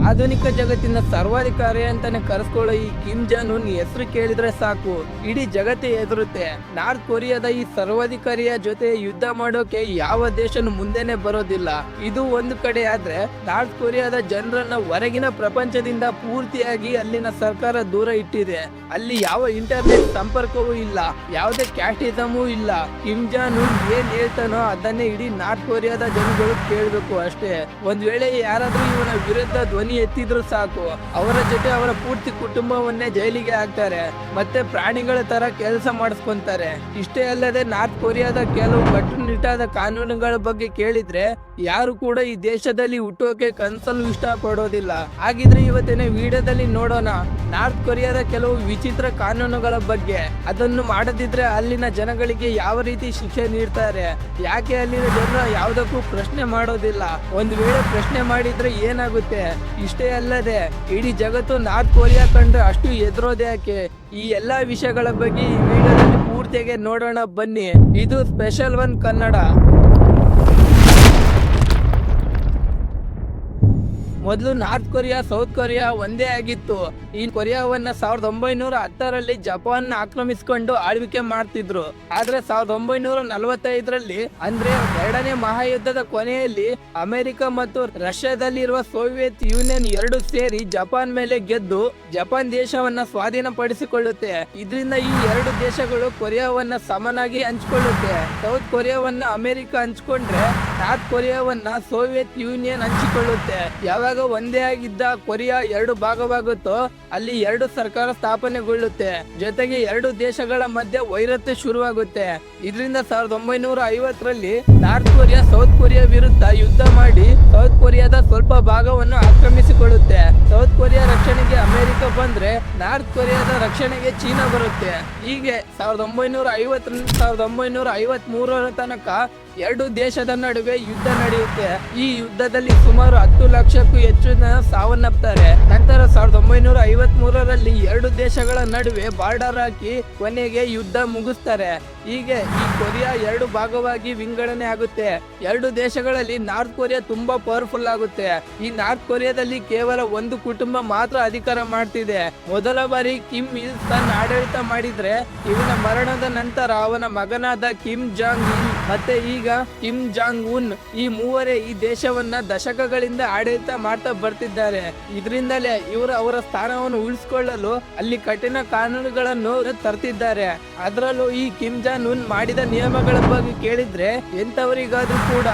ಆಧುನಿಕ ಜಗತ್ತಿನ ಸರ್ವಾಧಿಕಾರಿ ಅಂತಾನೆ ಕರೆಸ್ಕೊಳ್ಳೋ ಈ ಕಿಮ್ ಜಾಂಗ್ ಉನ್ ಹೆಸರು ಕೇಳಿದ್ರೆ ಸಾಕು ಇಡೀ ಜಗತ್ತೇ ಎದುರುತ್ತೆ. ನಾರ್ತ್ ಕೊರಿಯಾದ ಈ ಸರ್ವಾಧಿಕಾರಿಯ ಜೊತೆ ಯುದ್ಧ ಮಾಡೋಕೆ ಯಾವ ದೇಶನು ಮುಂದೆನೆ ಬರೋದಿಲ್ಲ. ಇದು ಒಂದು ಕಡೆ ಆದ್ರೆ ನಾರ್ತ್ ಕೊರಿಯಾದ ಜನರನ್ನ ಹೊರಗಿನ ಪ್ರಪಂಚದಿಂದ ಪೂರ್ತಿಯಾಗಿ ಅಲ್ಲಿನ ಸರ್ಕಾರ ದೂರ ಇಟ್ಟಿದೆ. ಅಲ್ಲಿ ಯಾವ ಇಂಟರ್ನೆಟ್ ಸಂಪರ್ಕವೂ ಇಲ್ಲ, ಯಾವುದೇ ಕ್ಯಾಟಿಸಮೂ ಇಲ್ಲ. ಕಿಮ್ ಜಾಂಗ್ ಉನ್ ಏನ್ ಹೇಳ್ತಾನೋ ಅದನ್ನೇ ಇಡೀ ನಾರ್ತ್ ಕೊರಿಯಾದ ಜನಗಳು ಕೇಳ್ಬೇಕು ಅಷ್ಟೇ. ಒಂದ್ ವೇಳೆ ಯಾರಾದ್ರೂ ಇವನ ವಿರುದ್ಧ ಧ್ವನಿ ಎತ್ತಿದ್ರು ಸಾಕು ಅವರ ಜೊತೆ ಅವರ ಪೂರ್ತಿ ಕುಟುಂಬವನ್ನೇ ಜೈಲಿಗೆ ಹಾಕ್ತಾರೆ, ಮತ್ತೆ ಪ್ರಾಣಿಗಳ ತರ ಕೆಲಸ ಮಾಡಿಸ್ಕೊಂತಾರೆ. ಇಷ್ಟೇ ಅಲ್ಲದೆ ನಾರ್ತ್ ಕೊರಿಯಾದ ಕೆಲವು ಕಟ್ಟುನಿಟ್ಟಾದ ಕಾನೂನುಗಳ ಬಗ್ಗೆ ಕೇಳಿದ್ರೆ ಯಾರು ಕೂಡ ಈ ದೇಶದಲ್ಲಿ ಹುಟ್ಟೋಕೆ ಕನ್ಸಲು ಇಷ್ಟ ಪಡೋದಿಲ್ಲ. ಹಾಗಿದ್ರೆ ಇವತ್ತಿನ ವಿಡಿಯೋದಲ್ಲಿ ನೋಡೋಣ ನಾರ್ತ್ ಕೊರಿಯಾದ ಕೆಲವು ವಿಚಿತ್ರ ಕಾನೂನುಗಳ ಬಗ್ಗೆ. ಅದನ್ನು ಮಾಡದಿದ್ರೆ ಅಲ್ಲಿನ ಜನಗಳಿಗೆ ಯಾವ ರೀತಿ ಶಿಕ್ಷೆ ನೀಡ್ತಾರೆ, ಯಾಕೆ ಅಲ್ಲಿನ ಜನರು ಯಾವುದಕ್ಕೂ ಪ್ರಶ್ನೆ ಮಾಡೋದಿಲ್ಲ, ಒಂದು ವೇಳೆ ಪ್ರಶ್ನೆ ಮಾಡಿದ್ರೆ ಏನಾಗುತ್ತೆ. ಇಷ್ಟೇ ಅಲ್ಲದೆ ಇಡೀ ಜಗತ್ತು ನಾರ್ತ್ ಕೊರಿಯಾ ಕಂಡ್ರೆ ಅಷ್ಟು ಎದುರೋದು ಯಾಕೆ, ಈ ಎಲ್ಲಾ ವಿಷಯಗಳ ಬಗ್ಗೆ ಈ ವಿಡಿಯೋದಲ್ಲಿ ಪೂರ್ತಿಯಾಗಿ ನೋಡೋಣ ಬನ್ನಿ. ಇದು ಸ್ಪೆಷಲ್ ಒನ್ ಕನ್ನಡ. ಮೊದಲು ನಾರ್ತ್ ಕೊರಿಯಾ ಸೌತ್ ಕೊರಿಯಾ ಒಂದೇ ಆಗಿತ್ತು. ಈ ಕೊರಿಯಾವನ್ನ 1910ರಲ್ಲಿ ಜಪಾನ್ ಆಕ್ರಮಿಸಿಕೊಂಡು ಆಳ್ವಿಕೆ ಮಾಡ್ತಿದ್ರು. ಆದ್ರೆ 1945ರಲ್ಲಿ ಅಂದ್ರೆ ಎರಡನೇ ಮಹಾಯುದ್ಧದ ಕೊನೆಯಲ್ಲಿ ಅಮೆರಿಕ ಮತ್ತು ರಷ್ಯಾದಲ್ಲಿರುವ ಸೋವಿಯತ್ ಯೂನಿಯನ್ ಎರಡು ಸೇರಿ ಜಪಾನ್ ಮೇಲೆ ಗೆದ್ದು ಜಪಾನ್ ದೇಶವನ್ನ ಸ್ವಾಧೀನಪಡಿಸಿಕೊಳ್ಳುತ್ತೆ. ಇದರಿಂದ ಈ ಎರಡು ದೇಶಗಳು ಕೊರಿಯಾವನ್ನ ಸಮನಾಗಿ ಹಂಚಿಕೊಳ್ಳುತ್ತೆ. ಸೌತ್ ಕೊರಿಯಾವನ್ನ ಅಮೆರಿಕ ಹಂಚಿಕೊಂಡ್ರೆ ನಾರ್ತ್ ಕೊರಿಯಾವನ್ನ ಸೋವಿಯತ್ ಯೂನಿಯನ್ ಹಂಚಿಕೊಳ್ಳುತ್ತೆ. ಯಾವಾಗ ಒಂದೇ ಆಗಿದ್ದ ಕೊರಿಯಾ ಎರಡು ಭಾಗವಾಗುತ್ತೋ ಅಲ್ಲಿ ಎರಡು ಸರ್ಕಾರ ಸ್ಥಾಪನೆಗೊಳ್ಳುತ್ತೆ. ಜೊತೆಗೆ ಎರಡು ದೇಶಗಳ ಮಧ್ಯೆ ವೈರತ್ವ ಶುರುವಾಗುತ್ತೆ. ಇದರಿಂದ 1950ರಲ್ಲಿ ನಾರ್ತ್ ಕೊರಿಯಾ ಸೌತ್ ಕೊರಿಯಾ ವಿರುದ್ಧ ಯುದ್ಧ ಮಾಡಿ ಸೌತ್ ಕೊರಿಯಾದ ಸ್ವಲ್ಪ ಭಾಗವನ್ನು ಆಕ್ರಮಿಸಿಕೊಳ್ಳುತ್ತೆ. ಸೌತ್ ಕೊರಿಯಾ ರಕ್ಷಣೆಗೆ ಅಮೆರಿಕ ಬಂದ್ರೆ ನಾರ್ತ್ ಕೊರಿಯಾದ ರಕ್ಷಣೆಗೆ ಚೀನಾ ಬರುತ್ತೆ. ಹೀಗೆ 1950ರಿಂದ 1953ರ ತನಕ ಎರಡು ದೇಶದ ನಡುವೆ ಯುದ್ಧ ನಡೆಯುತ್ತೆ. ಈ ಯುದ್ಧದಲ್ಲಿ ಸುಮಾರು 10 ಲಕ್ಷಕ್ಕೂ ಹೆಚ್ಚು ಜನ ಸಾವನ್ನಪ್ತಾರೆ. ನಂತರ 1953ರಲ್ಲಿ ಎರಡು ದೇಶಗಳ ನಡುವೆ ಬಾರ್ಡರ್ ಹಾಕಿ ಕೊನೆಗೆ ಯುದ್ಧ ಮುಗಿಸ್ತಾರೆ. ಹೀಗೆ ಈ ಕೊರಿಯಾ ಎರಡು ಭಾಗವಾಗಿ ವಿಂಗಡಣೆ ಆಗುತ್ತೆ. ಎರಡು ದೇಶಗಳಲ್ಲಿ ನಾರ್ತ್ ಕೊರಿಯಾ ತುಂಬಾ ಪವರ್ಫುಲ್ ಆಗುತ್ತೆ. ಈ ನಾರ್ತ್ ಕೊರಿಯಾದಲ್ಲಿ ಕೇವಲ ಒಂದು ಕುಟುಂಬ ಮಾತ್ರ ಅಧಿಕಾರ ಮಾಡ್ತಿದೆ. ಮೊದಲ ಬಾರಿ ಕಿಮ್ ಇಲ್ ಸನ್ ಆಡಳಿತ ಮಾಡಿದ್ರೆ ಇವನ ಮರಣದ ನಂತರ ಅವನ ಮಗನಾದ ಕಿಮ್ ಜಾಂಗ್ ಇಲ್ ಮತ್ತೆ ಈಗ ಕಿಮ್ ಜಾಂಗ್ ಉನ್ ಈ ಮೂವರೇ ಈ ದೇಶವನ್ನ ದಶಕಗಳಿಂದ ಆಡಳಿತ ಮಾಡ್ತಾ ಬರ್ತಿದ್ದಾರೆ. ಇದರಿಂದಲೇ ಇವರು ಅವರ ಸ್ಥಾನವನ್ನು ಉಳಿಸಿಕೊಳ್ಳಲು ಅಲ್ಲಿ ಕಠಿಣ ಕಾನೂನುಗಳನ್ನು ತರ್ತಿದ್ದಾರೆ. ಅದರಲ್ಲೂ ಈ ಕಿಮ್ ಜಾಂಗ್ ಉನ್ ಮಾಡಿದ ನಿಯಮಗಳ ಬಗ್ಗೆ ಕೇಳಿದ್ರೆ ಎಂತವರಿಗಾದ್ರೂ ಕೂಡ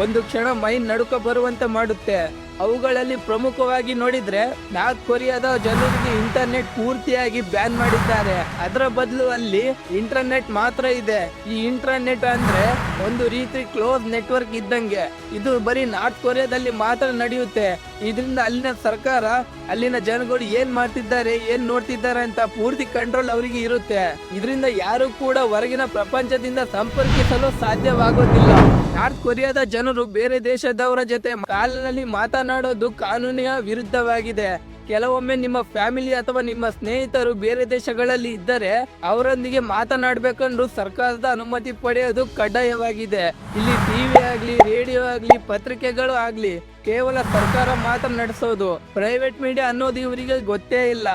ಒಂದು ಕ್ಷಣ ಮೈ ನಡುಕ ಬರುವಂತೆ ಮಾಡುತ್ತೆ. ಅವುಗಳಲ್ಲಿ ಪ್ರಮುಖವಾಗಿ ನೋಡಿದ್ರೆ ನಾರ್ತ್ ಕೊರಿಯಾದ ಜನರಿಗೆ ಇಂಟರ್ನೆಟ್ ಪೂರ್ತಿಯಾಗಿ ಬ್ಯಾನ್ ಮಾಡಿದ್ದಾರೆ. ಅದರ ಬದಲು ಅಲ್ಲಿ ಇಂಟರ್ನೆಟ್ ಮಾತ್ರ ಇದೆ. ಈ ಇಂಟರ್ನೆಟ್ ಅಂದ್ರೆ ಒಂದು ರೀತಿ ಕ್ಲೋಸ್ ನೆಟ್ವರ್ಕ್ ಇದ್ದಂಗೆ. ಇದು ಬರೀ ನಾರ್ತ್ ಕೊರಿಯಾದಲ್ಲಿ ಮಾತ್ರ ನಡೆಯುತ್ತೆ. ಇದರಿಂದ ಅಲ್ಲಿನ ಸರ್ಕಾರ ಅಲ್ಲಿನ ಜನಗಳು ಏನ್ ಮಾಡ್ತಿದ್ದಾರೆ ಏನ್ ನೋಡ್ತಿದ್ದಾರೆ ಅಂತ ಪೂರ್ತಿ ಕಂಟ್ರೋಲ್ ಅವರಿಗೆ ಇರುತ್ತೆ. ಇದರಿಂದ ಯಾರು ಕೂಡ ಹೊರಗಿನ ಪ್ರಪಂಚದಿಂದ ಸಂಪರ್ಕಿಸಲು ಸಾಧ್ಯವಾಗೋದಿಲ್ಲ. ನಾರ್ತ್ ಕೊರಿಯಾದ ಜನರು ಬೇರೆ ದೇಶದವರ ಜೊತೆ ಕಾಲಿನಲ್ಲಿ ಮಾತನಾಡೋದು ಕಾನೂನಿನ ವಿರುದ್ಧವಾಗಿದೆ. ಕೆಲವೊಮ್ಮೆ ನಿಮ್ಮ ಫ್ಯಾಮಿಲಿ ಅಥವಾ ನಿಮ್ಮ ಸ್ನೇಹಿತರು ಬೇರೆ ದೇಶಗಳಲ್ಲಿ ಇದ್ದರೆ ಅವರೊಂದಿಗೆ ಮಾತನಾಡಬೇಕಂದ್ರೂ ಸರ್ಕಾರದ ಅನುಮತಿ ಪಡೆಯೋದು ಕಡ್ಡಾಯವಾಗಿದೆ. ಇಲ್ಲಿ ಟಿವಿ ಆಗ್ಲಿ, ರೇಡಿಯೋ ಆಗ್ಲಿ, ಪತ್ರಿಕೆಗಳು ಆಗ್ಲಿ ಕೇವಲ ಸರ್ಕಾರ ಮಾತ್ರ ನಡೆಸೋದು. ಪ್ರೈವೇಟ್ ಮೀಡಿಯಾ ಅನ್ನೋದು ಇವರಿಗೆ ಗೊತ್ತೇ ಇಲ್ಲ.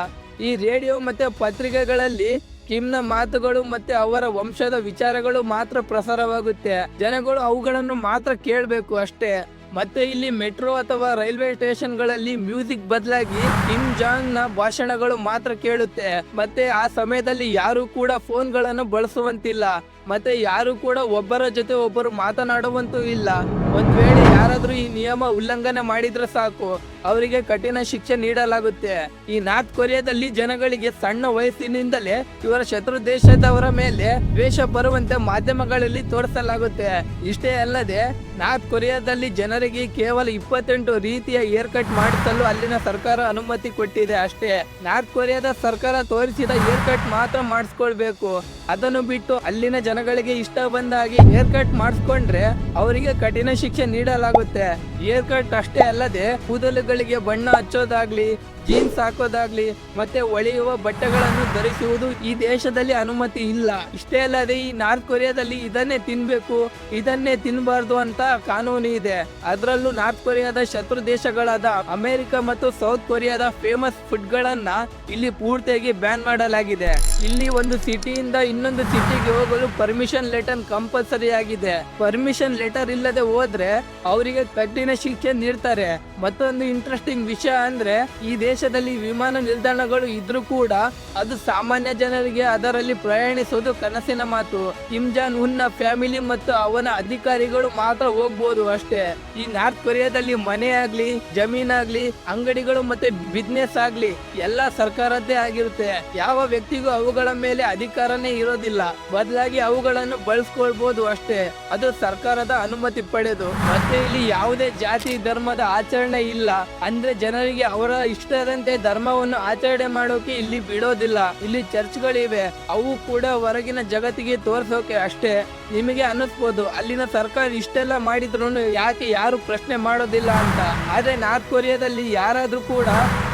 ಈ ರೇಡಿಯೋ ಮತ್ತೆ ಪತ್ರಿಕೆಗಳಲ್ಲಿ ಕಿಮ್ನ ಮಾತುಗಳು ಮತ್ತೆ ಅವರ ವಂಶದ ವಿಚಾರಗಳು ಮಾತ್ರ ಪ್ರಸಾರವಾಗುತ್ತೆ. ಜನಗಳು ಅವುಗಳನ್ನು ಮಾತ್ರ ಕೇಳಬೇಕು ಅಷ್ಟೇ. ಮತ್ತೆ ಇಲ್ಲಿ ಮೆಟ್ರೋ ಅಥವಾ ರೈಲ್ವೆ ಸ್ಟೇಷನ್ ಗಳಲ್ಲಿ ಮ್ಯೂಸಿಕ್ ಬದಲಾಗಿ ಕಿಮ್ ಜಾಂಗ್ ನ ಭಾಷಣಗಳು ಮಾತ್ರ ಕೇಳುತ್ತೆ. ಮತ್ತೆ ಆ ಸಮಯದಲ್ಲಿ ಯಾರು ಕೂಡ ಫೋನ್ ಗಳನ್ನು ಬಳಸುವಂತಿಲ್ಲ. ಮತ್ತೆ ಯಾರು ಕೂಡ ಒಬ್ಬರ ಜೊತೆ ಒಬ್ಬರು ಮಾತನಾಡುವಂತೂ ಇಲ್ಲ. ಒಂದ್ ವೇಳೆ ಯಾರಾದ್ರೂ ಈ ನಿಯಮ ಉಲ್ಲಂಘನೆ ಮಾಡಿದ್ರೆ ಸಾಕು ಅವರಿಗೆ ಕಠಿಣ ಶಿಕ್ಷೆ ನೀಡಲಾಗುತ್ತೆ. ಈ ನಾರ್ತ್ ಕೊರಿಯಾದಲ್ಲಿ ಜನಗಳಿಗೆ ಸಣ್ಣ ವಯಸ್ಸಿನಿಂದಲೇ ಇವರ ಶತ್ರು ದೇಶದವರ ಮೇಲೆ ದ್ವೇಷ ಬರುವಂತೆ ಮಾಧ್ಯಮಗಳಲ್ಲಿ ತೋರಿಸಲಾಗುತ್ತೆ. ಇಷ್ಟೇ ಅಲ್ಲದೆ ನಾರ್ತ್ ಕೊರಿಯಾದಲ್ಲಿ ಜನರಿಗೆ ಕೇವಲ 28 ರೀತಿಯ ಹೇರ್ ಕಟ್ ಮಾಡಿಸಲು ಅಲ್ಲಿನ ಸರ್ಕಾರ ಅನುಮತಿ ಕೊಟ್ಟಿದೆ ಅಷ್ಟೇ. ನಾರ್ತ್ ಕೊರಿಯಾದ ಸರ್ಕಾರ ತೋರಿಸಿದ ಹೇರ್ ಕಟ್ ಮಾತ್ರ ಮಾಡಿಸ್ಕೊಳ್ಬೇಕು. ಅದನ್ನು ಬಿಟ್ಟು ಅಲ್ಲಿನ ಜನಗಳಿಗೆ ಇಷ್ಟ ಬಂದ ಹಾಗೆ ಹೇರ್ ಕಟ್ ಮಾಡಿಸ್ಕೊಂಡ್ರೆ ಅವರಿಗೆ ಕಠಿಣ ಶಿಕ್ಷೆ ನೀಡಲಾಗುತ್ತೆ. ಆಗುತ್ತೆ. ಹೇರ್ ಕಟ್ ಅಷ್ಟೇ ಅಲ್ಲದೆ ಕೂದಲುಗಳಿಗೆ ಬಣ್ಣ ಹಚ್ಚೋದಾಗ್ಲಿ, ಜೀನ್ಸ್ ಹಾಕೋದಾಗ್ಲಿ ಮತ್ತೆ ಹೊಳೆಯುವ ಬಟ್ಟೆಗಳನ್ನು ಧರಿಸುವುದು ಈ ದೇಶದಲ್ಲಿ ಅನುಮತಿ ಇಲ್ಲ. ಇಷ್ಟೇ ಅಲ್ಲದೆ ಈ ನಾರ್ತ್ ಕೊರಿಯಾದಲ್ಲಿ ಇದನ್ನೇ ತಿನ್ಬೇಕು, ಇದನ್ನೇ ತಿನ್ಬಾರ್ದು ಅಂತ ಕಾನೂನು ಇದೆ. ಅದರಲ್ಲೂ ನಾರ್ತ್ ಕೊರಿಯಾದ ಶತ್ರು ದೇಶಗಳಾದ ಅಮೆರಿಕ ಮತ್ತು ಸೌತ್ ಕೊರಿಯಾದ ಫೇಮಸ್ ಫುಡ್ ಗಳನ್ನ ಇಲ್ಲಿ ಪೂರ್ತಿಯಾಗಿ ಬ್ಯಾನ್ ಮಾಡಲಾಗಿದೆ. ಇಲ್ಲಿ ಒಂದು ಸಿಟಿಯಿಂದ ಇನ್ನೊಂದು ಸಿಟಿಗೆ ಹೋಗಲು ಪರ್ಮಿಷನ್ ಲೆಟರ್ ಕಂಪಲ್ಸರಿ ಆಗಿದೆ. ಪರ್ಮಿಷನ್ ಲೆಟರ್ ಇಲ್ಲದೆ ಹೋದ್ರೆ ಅವರಿಗೆ ಕಠಿಣ ಶಿಕ್ಷೆ ನೀಡ್ತಾರೆ. ಮತ್ತೊಂದು ಇಂಟ್ರೆಸ್ಟಿಂಗ್ ವಿಷಯ ಅಂದ್ರೆ ಈ ದೇಶದಲ್ಲಿ ವಿಮಾನ ನಿಲ್ದಾಣಗಳು ಇದ್ರೂ ಕೂಡ ಅದು ಸಾಮಾನ್ಯ ಜನರಿಗೆ ಅದರಲ್ಲಿ ಪ್ರಯಾಣಿಸುವುದು ಕನಸಿನ ಮಾತು. ಕಿಮ್ ಜಾನ್ ಉನ್ ನ ಫ್ಯಾಮಿಲಿ ಮತ್ತು ಅವನ ಅಧಿಕಾರಿಗಳು ಮಾತ್ರ ಹೋಗ್ಬೋದು ಅಷ್ಟೇ. ಈ ನಾರ್ತ್ ಕೊರಿಯಾದಲ್ಲಿ ಮನೆ ಆಗ್ಲಿ, ಜಮೀನಾಗ್ಲಿ, ಅಂಗಡಿಗಳು ಮತ್ತೆ ಬಿಸ್ನೆಸ್ ಆಗ್ಲಿ ಎಲ್ಲ ಸರ್ಕಾರದ್ದೇ ಆಗಿರುತ್ತೆ. ಯಾವ ವ್ಯಕ್ತಿಗೂ ಅವುಗಳ ಮೇಲೆ ಅಧಿಕಾರನೇ ಇರೋದಿಲ್ಲ. ಬದಲಾಗಿ ಅವುಗಳನ್ನು ಬಳಸ್ಕೊಳ್ಬಹುದು ಅಷ್ಟೇ, ಅದು ಸರ್ಕಾರದ ಅನುಮತಿ ಪಡೆದು. ಮತ್ತೆ ಇಲ್ಲಿ ಯಾವುದೇ ಜಾತಿ ಧರ್ಮದ ಆಚರಣೆ ಇಲ್ಲ. ಅಂದ್ರೆ ಜನರಿಗೆ ಅವರ ಇಷ್ಟದಂತೆ ಧರ್ಮವನ್ನು ಆಚರಣೆ ಮಾಡೋಕೆ ಇಲ್ಲಿ ಬಿಡೋದಿಲ್ಲ. ಇಲ್ಲಿ ಚರ್ಚ್ಗಳಿವೆ, ಅವು ಕೂಡ ಹೊರಗಿನ ಜಗತ್ತಿಗೆ ತೋರ್ಸೋಕೆ ಅಷ್ಟೇ. ನಿಮಗೆ ಅನ್ನಿಸ್ಬೋದು ಅಲ್ಲಿನ ಸರ್ಕಾರ ಇಷ್ಟೆಲ್ಲ ಮಾಡಿದ್ರು ಯಾಕೆ ಯಾರು ಪ್ರಶ್ನೆ ಮಾಡೋದಿಲ್ಲ ಅಂತ. ಆದ್ರೆ ನಾರ್ತ್ ಕೊರಿಯಾದಲ್ಲಿ ಯಾರಾದ್ರೂ ಕೂಡ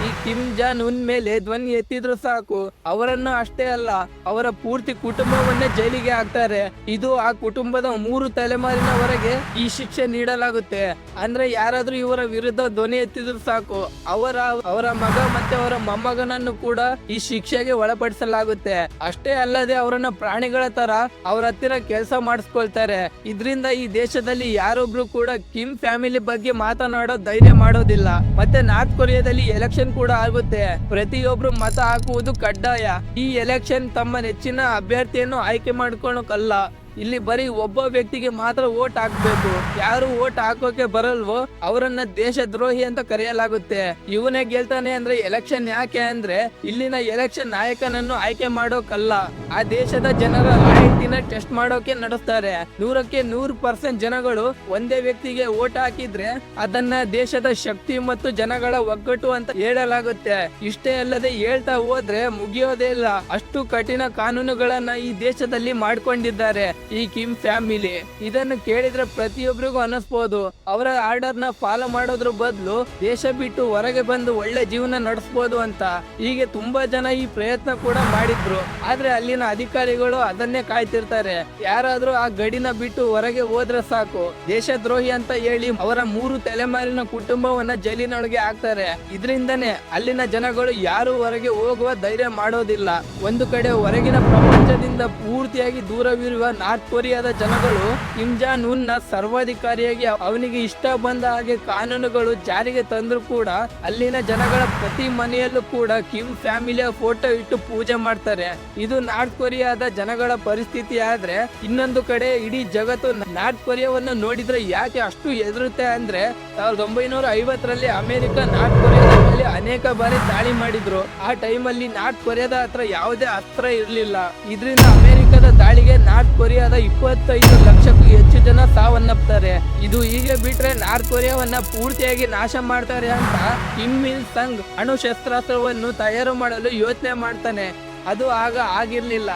ಈ ಕಿಮ್ ಜಾನ್ ಉನ್ ಮೇಲೆ ಧ್ವನಿ ಎತ್ತಿದ್ರು ಸಾಕು, ಅವರನ್ನು ಅಷ್ಟೇ ಅಲ್ಲ ಅವರ ಪೂರ್ತಿ ಕುಟುಂಬವನ್ನೇ ಜೈಲಿಗೆ ಹಾಕ್ತಾರೆ. ಇದು ಆ ಕುಟುಂಬದ 3 ತಲೆಮಾರಿನವರೆಗೆ ಈ ಶಿಕ್ಷೆ ನೀಡಲಾಗುತ್ತೆ. ಅಂದ್ರೆ ಯಾರಾದ್ರೂ ಇವರ ವಿರುದ್ಧ ಧ್ವನಿ ಎತ್ತಿದ್ರು ಸಾಕು, ಅವರ ಮಗ ಮತ್ತೆ ಅವರ ಮೊಮ್ಮಗನನ್ನು ಕೂಡ ಈ ಶಿಕ್ಷೆಗೆ ಒಳಪಡಿಸಲಾಗುತ್ತೆ. ಅಷ್ಟೇ ಅಲ್ಲದೆ ಅವರನ್ನ ಪ್ರಾಣಿಗಳ ತರ ಅವರ ಹತ್ತಿರ ಕೆಲಸ ಮಾಡಿಸ್ಕೊಳ್ತಾರೆ. ಇದರಿಂದ ಈ ದೇಶದಲ್ಲಿ ಯಾರೊಬ್ರು ಕೂಡ ಕಿಮ್ ಫ್ಯಾಮಿಲಿ ಬಗ್ಗೆ ಮಾತನಾಡೋ ಧೈರ್ಯ ಮಾಡೋದಿಲ್ಲ. ಮತ್ತೆ ನಾರ್ತ್ ಕೊರಿಯಾದಲ್ಲಿ ಎಲೆಕ್ಷನ್ ಕೂಡ ಆಗುತ್ತೆ. ಪ್ರತಿಯೊಬ್ರು ಮತ ಹಾಕುವುದು ಕಡ್ಡಾಯ. ಈ ಎಲೆಕ್ಷನ್ ತಮ್ಮ ನೆಚ್ಚಿನ ಅಭ್ಯರ್ಥಿಯನ್ನು ಆಯ್ಕೆ ಮಾಡ್ಕೊಳಕಲ್ಲ, ಇಲ್ಲಿ ಬರೀ ಒಬ್ಬ ವ್ಯಕ್ತಿಗೆ ಮಾತ್ರ ವೋಟ್ ಹಾಕ್ಬೇಕು. ಯಾರು ವೋಟ್ ಹಾಕೋಕೆ ಬರಲ್ವೋ ಅವರನ್ನ ದೇಶದ್ರೋಹಿ ಅಂತ ಕರೆಯಲಾಗುತ್ತೆ. ಇವನೇ ಗೆಲ್ತಾನೆ ಅಂದ್ರೆ ಎಲೆಕ್ಷನ್ ಯಾಕೆ ಅಂದ್ರೆ ಇಲ್ಲಿನ ಎಲೆಕ್ಷನ್ ನಾಯಕನನ್ನು ಆಯ್ಕೆ ಮಾಡೋಕಲ್ಲ, ಆ ದೇಶದ ಜನರ ಲಾಯಲ್ಟಿನ ಟೆಸ್ಟ್ ಮಾಡೋಕೆ ನಡೆಸ್ತಾರೆ. 100% ಜನಗಳು ಒಂದೇ ವ್ಯಕ್ತಿಗೆ ವೋಟ್ ಹಾಕಿದ್ರೆ ಅದನ್ನ ದೇಶದ ಶಕ್ತಿ ಮತ್ತು ಜನಗಳ ಒಗ್ಗಟ್ಟು ಅಂತ ಹೇಳಲಾಗುತ್ತೆ. ಇಷ್ಟೇ ಅಲ್ಲದೆ ಹೇಳ್ತಾ ಹೋದ್ರೆ ಮುಗಿಯೋದೇ ಇಲ್ಲ, ಅಷ್ಟು ಕಠಿಣ ಕಾನೂನುಗಳನ್ನ ಈ ದೇಶದಲ್ಲಿ ಮಾಡ್ಕೊಂಡಿದ್ದಾರೆ ಈ ಕಿಮ್ ಫ್ಯಾಮಿಲಿ. ಇದನ್ನು ಕೇಳಿದ್ರೆ ಪ್ರತಿಯೊಬ್ಬರಿಗೂ ಅನಿಸ್ಬೋದು ಅವರ ಆರ್ಡರ್ ನ ಫಾಲೋ ಮಾಡೋದ್ರ ಬದಲು ದೇಶ ಬಿಟ್ಟು ಹೊರಗೆ ಬಂದು ಒಳ್ಳೆ ಜೀವನ ನಡೆಸಬಹುದು ಅಂತ. ಹೀಗೆ ತುಂಬಾ ಜನ ಈ ಪ್ರಯತ್ನ ಕೂಡ ಮಾಡಿದ್ರು, ಆದ್ರೆ ಅಲ್ಲಿನ ಅಧಿಕಾರಿಗಳು ಅದನ್ನೇ ಕಾಯ್ತಿರ್ತಾರೆ. ಯಾರಾದ್ರೂ ಆ ಗಡಿನ ಬಿಟ್ಟು ಹೊರಗೆ ಹೋದ್ರೆ ಸಾಕು ದೇಶದ್ರೋಹಿ ಅಂತ ಹೇಳಿ ಅವರ 3 ತಲೆಮಾರಿನ ಕುಟುಂಬವನ್ನ ಜೈಲಿನೊಳಗೆ ಹಾಕ್ತಾರೆ. ಇದರಿಂದನೇ ಅಲ್ಲಿನ ಜನಗಳು ಯಾರು ಹೊರಗೆ ಹೋಗುವ ಧೈರ್ಯ ಮಾಡೋದಿಲ್ಲ. ಒಂದು ಕಡೆ ಹೊರಗಿನ ಪ್ರಪಂಚದಿಂದ ಪೂರ್ತಿಯಾಗಿ ದೂರವಿರುವ ನಾರ್ತ್ ಕೊರಿಯಾದ ಜನಗಳು ಕಿಮ್ ಜಾನ್ ಉನ್ ನ ಸರ್ವಾಧಿಕಾರಿಯಾಗಿ ಅವನಿಗೆ ಇಷ್ಟ ಬಂದ ಹಾಗೆ ಕಾನೂನುಗಳು ಜಾರಿಗೆ ತಂದ್ರು ಕೂಡ ಅಲ್ಲಿನ ಜನಗಳ ಪ್ರತಿ ಮನೆಯಲ್ಲೂ ಕೂಡ ಕಿಮ್ ಫ್ಯಾಮಿಲಿಯ ಫೋಟೋ ಇಟ್ಟು ಪೂಜೆ ಮಾಡ್ತಾರೆ. ಇದು ನಾರ್ತ್ ಕೊರಿಯಾದ ಜನಗಳ ಪರಿಸ್ಥಿತಿ. ಆದ್ರೆ ಇನ್ನೊಂದು ಕಡೆ ಇಡೀ ಜಗತ್ತು ನಾರ್ತ್ ಕೊರಿಯಾವನ್ನು ನೋಡಿದ್ರೆ ಯಾಕೆ ಅಷ್ಟು ಎದುರುತ್ತೆ ಅಂದ್ರೆ 1950ರಲ್ಲಿ ಅಮೆರಿಕ ನಾರ್ತ್ ಕೊರಿಯಾದ ಮೇಲೆ ಅನೇಕ ಬಾರಿ ದಾಳಿ ಮಾಡಿದ್ರು. ಆ ಟೈಮಲ್ಲಿ ನಾರ್ತ್ ಕೊರಿಯಾದ ಹತ್ರ ಯಾವುದೇ ಅಸ್ತ್ರ ಇರಲಿಲ್ಲ. ಇದರಿಂದ ಅಮೆರಿಕದ ದಾಳಿಗೆ ನಾರ್ತ್ ಕೊರಿಯಾದ 25 ಲಕ್ಷಕ್ಕೂ ಹೆಚ್ಚು ಜನ ಸಾವನ್ನಪ್ತಾರೆ. ಇದು ಹೀಗೆ ಬಿಟ್ರೆ ನಾರ್ತ್ ಕೊರಿಯಾವನ್ನ ಪೂರ್ತಿಯಾಗಿ ನಾಶ ಮಾಡ್ತಾರೆ ಅಂತ ಕಿಮ್ ಇಲ್ ಸಂಗ್ ಅಣು ಶಸ್ತ್ರಾಸ್ತ್ರವನ್ನು ತಯಾರು ಮಾಡಲು ಯೋಚನೆ ಮಾಡ್ತಾನೆ. ಅದು ಆಗ ಆಗಿರ್ಲಿಲ್ಲ.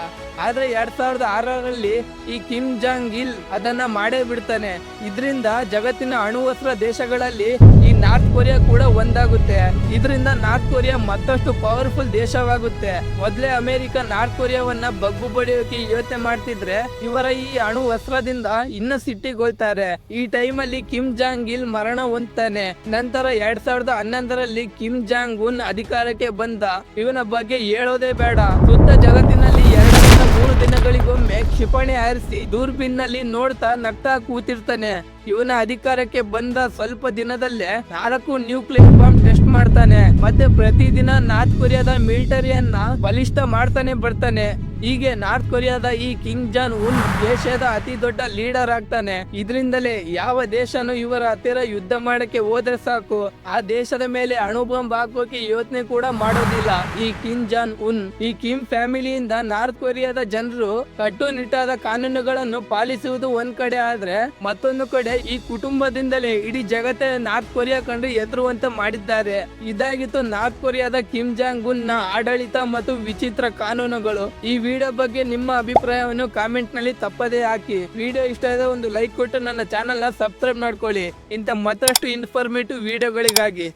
ಆದ್ರೆ 2006ರಲ್ಲಿ ಈ ಕಿಮ್ ಜಾಂಗ್ ಇಲ್ ಅದನ್ನ ಮಾಡೇ ಬಿಡ್ತಾನೆ. ಇದರಿಂದ ಜಗತ್ತಿನ ಅಣುವಸ್ತ್ರ ದೇಶಗಳಲ್ಲಿ ಈ ನಾರ್ತ್ ಕೊರಿಯಾ ಕೂಡ ಒಂದಾಗುತ್ತೆ. ಇದರಿಂದ ನಾರ್ತ್ ಕೊರಿಯಾ ಮತ್ತಷ್ಟು ಪವರ್ಫುಲ್ ದೇಶವಾಗುತ್ತೆ. ಮೊದಲೇ ಅಮೆರಿಕ ನಾರ್ತ್ ಕೊರಿಯಾವನ್ನ ಬಗ್ಗು ಬಡಿಯೋಕೆ ಯೋಚನೆ ಮಾಡ್ತಿದ್ರೆ ಇವರ ಈ ಅಣು ಅಸ್ತ್ರದಿಂದ ಇನ್ನು ಸಿಟ್ಟಿಗೊಳ್ತಾರೆ. ಈ ಟೈಮಲ್ಲಿ ಕಿಮ್ ಜಾಂಗ್ ಇಲ್ ಮರಣ ಹೊಂದ್ತಾನೆ. ನಂತರ 2011ರಲ್ಲಿ ಕಿಮ್ ಜಾಂಗ್ ಉನ್ ಅಧಿಕಾರಕ್ಕೆ ಬಂದ. ಇವನ ಬಗ್ಗೆ ಹೇಳೋದೇ ಬೇಡ. ಸುತ್ತ ಜಗತ್ತಿನಲ್ಲಿ 2-3 ದಿನಗಳಿಗೊಮ್ಮೆ ಕ್ಷಿಪಣಿ ಹಾರಿಸಿ ದೂರ್ಬಿನ್ನಲ್ಲಿ ನೋಡ್ತಾ ನಗ್ತಾ ಕೂತಿರ್ತಾನೆ. ಇವನ ಅಧಿಕಾರಕ್ಕೆ ಬಂದ ಸ್ವಲ್ಪ ದಿನದಲ್ಲೇ 4 ನ್ಯೂಕ್ಲಿಯರ್ ಬಾಂಬ್ ಟೆಸ್ಟ್ ಮಾಡ್ತಾನೆ. ಮತ್ತೆ ಪ್ರತಿದಿನ ನಾರ್ತ್ ಕೊರಿಯಾದ ಮಿಲಿಟರಿಯನ್ನ ಬಲಿಷ್ಠ ಮಾಡ್ತಾನೆ ಬರ್ತಾನೆ. ಹೀಗೆ ನಾರ್ತ್ ಕೊರಿಯಾದ ಈ ಕಿಮ್ ಜಾನ್ ಉನ್ ದೇಶದ ಅತಿ ದೊಡ್ಡ ಲೀಡರ್ ಆಗ್ತಾನೆ. ಇದರಿಂದಲೇ ಯಾವ ದೇಶನು ಇವರ ಹತ್ತಿರ ಯುದ್ಧ ಮಾಡಕ್ಕೆ ಹೋದ್ರೆ ಸಾಕು ಆ ದೇಶದ ಮೇಲೆ ಅಣು ಬಾಂಬ್ ಹಾಕೋಕೆ ಯೋಚನೆ ಕೂಡ ಮಾಡೋದಿಲ್ಲ ಈ ಕಿಮ್ ಜಾನ್ ಉನ್. ಈ ಕಿಮ್ ಫ್ಯಾಮಿಲಿಯಿಂದ ನಾರ್ತ್ ಕೊರಿಯಾದ ಜನರು ಕಟ್ಟುನಿಟ್ಟಾದ ಕಾನೂನುಗಳನ್ನು ಪಾಲಿಸುವುದು ಒಂದ್ ಕಡೆ ಆದ್ರೆ, ಮತ್ತೊಂದು ಕಡೆ ಈ ಕುಟುಂಬದಿಂದಲೇ ಇಡೀ ಜಗತ್ತೇ ನಾರ್ತ್ ಕೊರಿಯಾ ಕಂಡು ಎದುರುವಂತೆ ಮಾಡಿದ್ದಾರೆ. ಇದಾಗಿತ್ತು ನಾರ್ತ್ ಕೊರಿಯಾದ ಕಿಮ್ ಜಾಂಗ್ ಉನ್ ನ ಆಡಳಿತ ಮತ್ತು ವಿಚಿತ್ರ ಕಾನೂನುಗಳು. ಈ ವಿಡಿಯೋ ಬಗ್ಗೆ ನಿಮ್ಮ ಅಭಿಪ್ರಾಯವನ್ನು ಕಾಮೆಂಟ್ ನಲ್ಲಿ ತಪ್ಪದೇ ಹಾಕಿ. ವಿಡಿಯೋ ಇಷ್ಟ ಆದ್ರೆ ಒಂದು ಲೈಕ್ ಕೊಟ್ಟು ನನ್ನ ಚಾನೆಲ್ ನ ಸಬ್ಸ್ಕ್ರೈಬ್ ಮಾಡ್ಕೊಳ್ಳಿ ಇಂಥ ಮತ್ತಷ್ಟು ಇನ್ಫಾರ್ಮೇಟಿವ್ ವಿಡಿಯೋಗಳಿಗಾಗಿ.